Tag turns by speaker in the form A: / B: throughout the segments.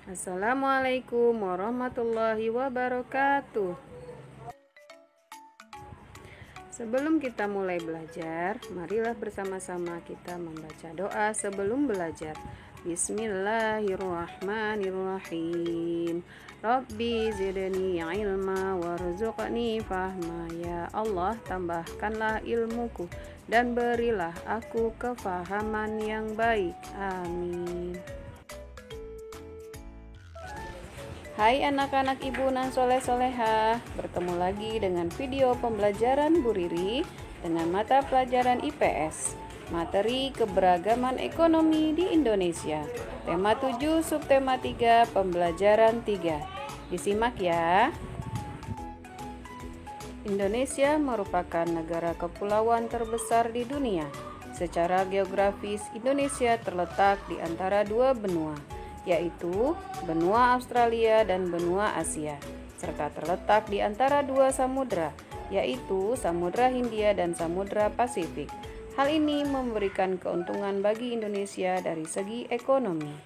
A: Assalamualaikum warahmatullahi wabarakatuh. Sebelum kita mulai belajar, marilah bersama-sama kita membaca doa sebelum belajar. Bismillahirrahmanirrahim. Rabbi zidni ilma warzuqni fahma. Ya Allah, tambahkanlah ilmuku dan berilah aku kefahaman yang baik. Amin. Hai anak-anak ibu nan soleh-solehah, bertemu lagi dengan video pembelajaran Bu Riri dengan mata pelajaran IPS, materi keberagaman ekonomi di Indonesia, tema 7, subtema 3, pembelajaran 3. Disimak ya. Indonesia merupakan negara kepulauan terbesar di dunia. Secara geografis, Indonesia terletak di antara dua benua, yaitu benua Australia dan benua Asia, serta terletak di antara dua samudra, yaitu Samudra Hindia dan Samudra Pasifik. Hal ini memberikan keuntungan bagi Indonesia dari segi ekonomi.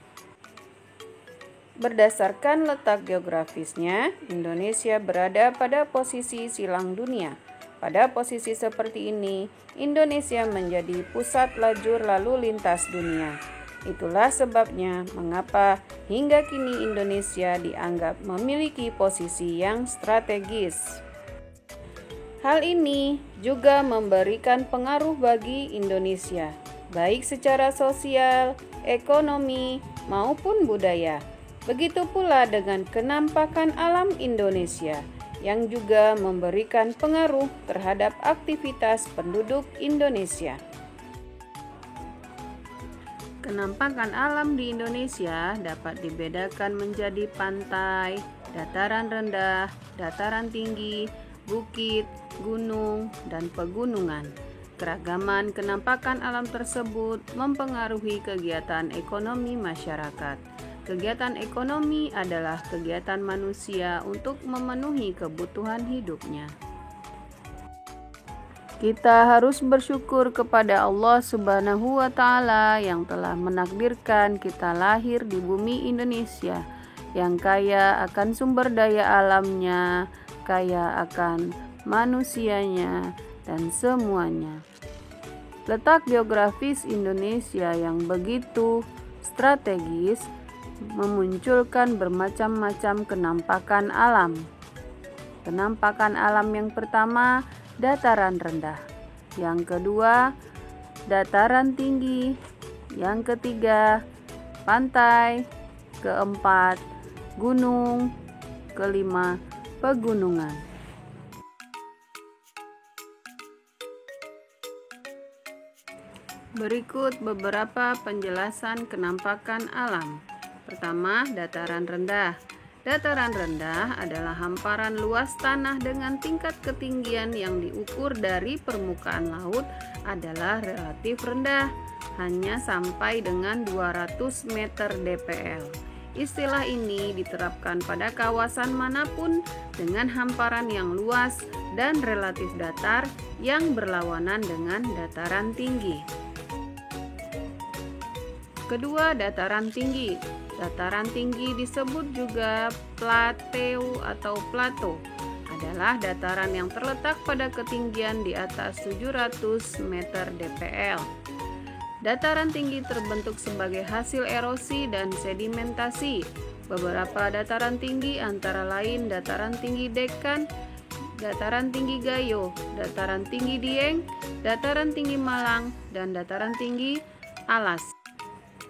A: Berdasarkan letak geografisnya, Indonesia berada pada posisi silang dunia. Pada posisi seperti ini, Indonesia menjadi pusat lajur lalu lintas dunia. Itulah sebabnya mengapa hingga kini Indonesia dianggap memiliki posisi yang strategis. Hal ini juga memberikan pengaruh bagi Indonesia, baik secara sosial, ekonomi, maupun budaya. Begitu pula dengan kenampakan alam Indonesia, yang juga memberikan pengaruh terhadap aktivitas penduduk Indonesia. Kenampakan alam di Indonesia dapat dibedakan menjadi pantai, dataran rendah, dataran tinggi, bukit, gunung, dan pegunungan. Keragaman kenampakan alam tersebut mempengaruhi kegiatan ekonomi masyarakat. Kegiatan ekonomi adalah kegiatan manusia untuk memenuhi kebutuhan hidupnya. Kita harus bersyukur kepada Allah Subhanahu wa Ta'ala yang telah menakdirkan kita lahir di bumi Indonesia yang kaya akan sumber daya alamnya, kaya akan manusianya, dan semuanya. Letak geografis Indonesia yang begitu strategis memunculkan bermacam-macam kenampakan alam. Kenampakan alam yang pertama, dataran rendah. Yang kedua, dataran tinggi. Yang ketiga, pantai. Keempat, gunung. Kelima, pegunungan. Berikut beberapa penjelasan kenampakan alam. Pertama, dataran rendah. Dataran rendah adalah hamparan luas tanah dengan tingkat ketinggian yang diukur dari permukaan laut adalah relatif rendah, hanya sampai dengan 200 meter dpl. Istilah ini diterapkan pada kawasan manapun dengan hamparan yang luas dan relatif datar yang berlawanan dengan dataran tinggi. Kedua, dataran tinggi. Dataran tinggi disebut juga plateu atau plato, adalah dataran yang terletak pada ketinggian di atas 700 meter dpl. Dataran tinggi terbentuk sebagai hasil erosi dan sedimentasi. Beberapa dataran tinggi antara lain dataran tinggi Dekan, dataran tinggi Gayo, dataran tinggi Dieng, dataran tinggi Malang, dan dataran tinggi Alas.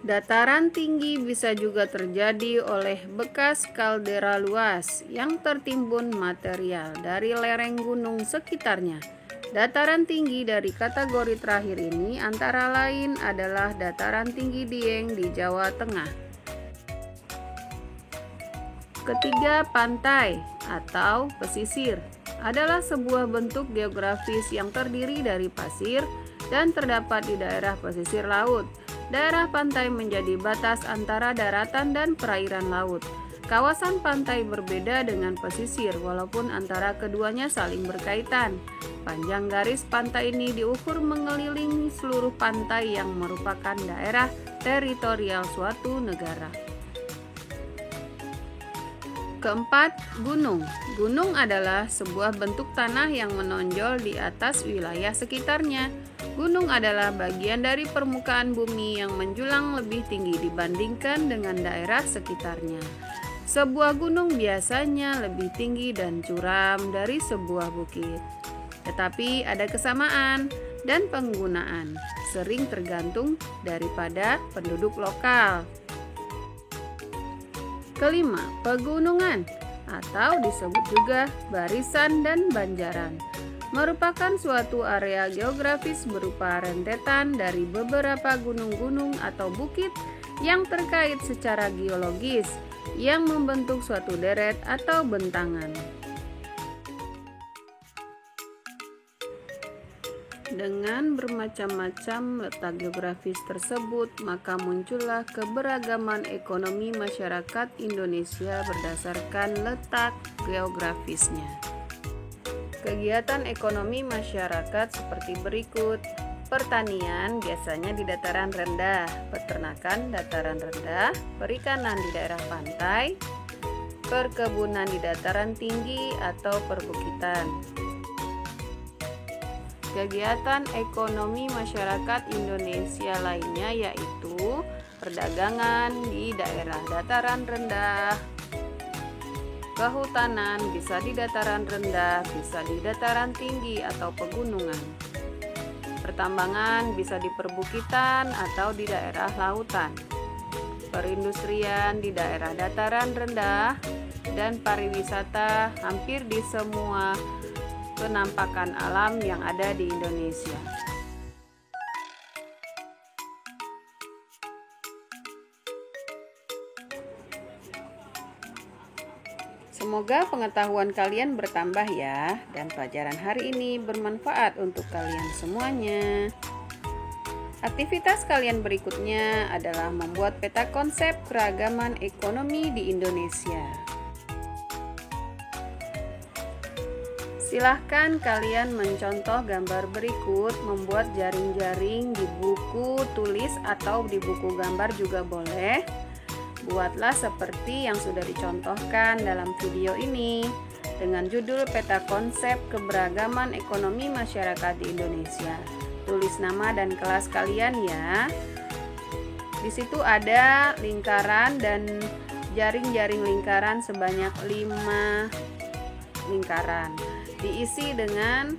A: Dataran tinggi bisa juga terjadi oleh bekas kaldera luas yang tertimbun material dari lereng gunung sekitarnya. Dataran tinggi dari kategori terakhir ini antara lain adalah dataran tinggi Dieng di Jawa Tengah. Ketiga, pantai atau pesisir adalah sebuah bentuk geografis yang terdiri dari pasir dan terdapat di daerah pesisir laut. Daerah pantai menjadi batas antara daratan dan perairan laut. Kawasan pantai berbeda dengan pesisir walaupun antara keduanya saling berkaitan. Panjang garis pantai ini diukur mengelilingi seluruh pantai yang merupakan daerah teritorial suatu negara. Keempat, gunung. Gunung adalah sebuah bentuk tanah yang menonjol di atas wilayah sekitarnya. Gunung adalah bagian dari permukaan bumi yang menjulang lebih tinggi dibandingkan dengan daerah sekitarnya. Sebuah gunung biasanya lebih tinggi dan curam dari sebuah bukit. Tetapi ada kesamaan dan penggunaan, sering tergantung daripada penduduk lokal. Kelima, pegunungan atau disebut juga barisan dan banjaran merupakan suatu area geografis berupa rentetan dari beberapa gunung-gunung atau bukit yang terkait secara geologis yang membentuk suatu deret atau bentangan. Dengan bermacam-macam letak geografis tersebut, maka muncullah keberagaman ekonomi masyarakat Indonesia berdasarkan letak geografisnya. Kegiatan ekonomi masyarakat seperti berikut. Pertanian biasanya di dataran rendah, peternakan dataran rendah, perikanan di daerah pantai, perkebunan di dataran tinggi atau perbukitan. Kegiatan ekonomi masyarakat Indonesia lainnya yaitu perdagangan di daerah dataran rendah, kehutanan bisa di dataran rendah, bisa di dataran tinggi atau pegunungan, pertambangan bisa di perbukitan atau di daerah lautan, perindustrian di daerah dataran rendah, dan pariwisata hampir di semua penampakan alam yang ada di Indonesia. Semoga pengetahuan kalian bertambah ya, dan pelajaran hari ini bermanfaat untuk kalian semuanya. Aktivitas kalian berikutnya adalah membuat peta konsep keragaman ekonomi di Indonesia. Silahkan kalian mencontoh gambar berikut, membuat jaring-jaring di buku tulis atau di buku gambar juga boleh. Buatlah seperti yang sudah dicontohkan dalam video ini dengan judul peta konsep keberagaman ekonomi masyarakat di Indonesia. Tulis nama dan kelas kalian ya. Di situ ada lingkaran dan jaring-jaring lingkaran sebanyak 5 lingkaran. Diisi dengan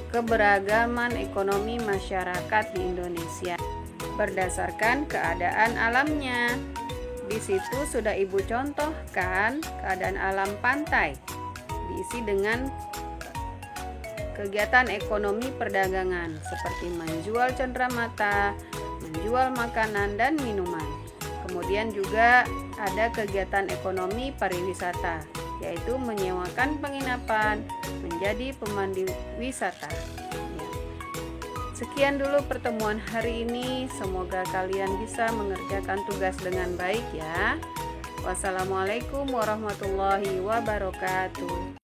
A: keberagaman ekonomi masyarakat di Indonesia berdasarkan keadaan alamnya. Di situ sudah Ibu contohkan keadaan alam pantai, diisi dengan kegiatan ekonomi perdagangan seperti menjual cenderamata, menjual makanan dan minuman. Kemudian juga ada kegiatan ekonomi pariwisata, yaitu menyewakan penginapan menjadi pemandu wisata. Ya. Sekian dulu pertemuan hari ini. Semoga kalian bisa mengerjakan tugas dengan baik ya. Wassalamualaikum warahmatullahi wabarakatuh.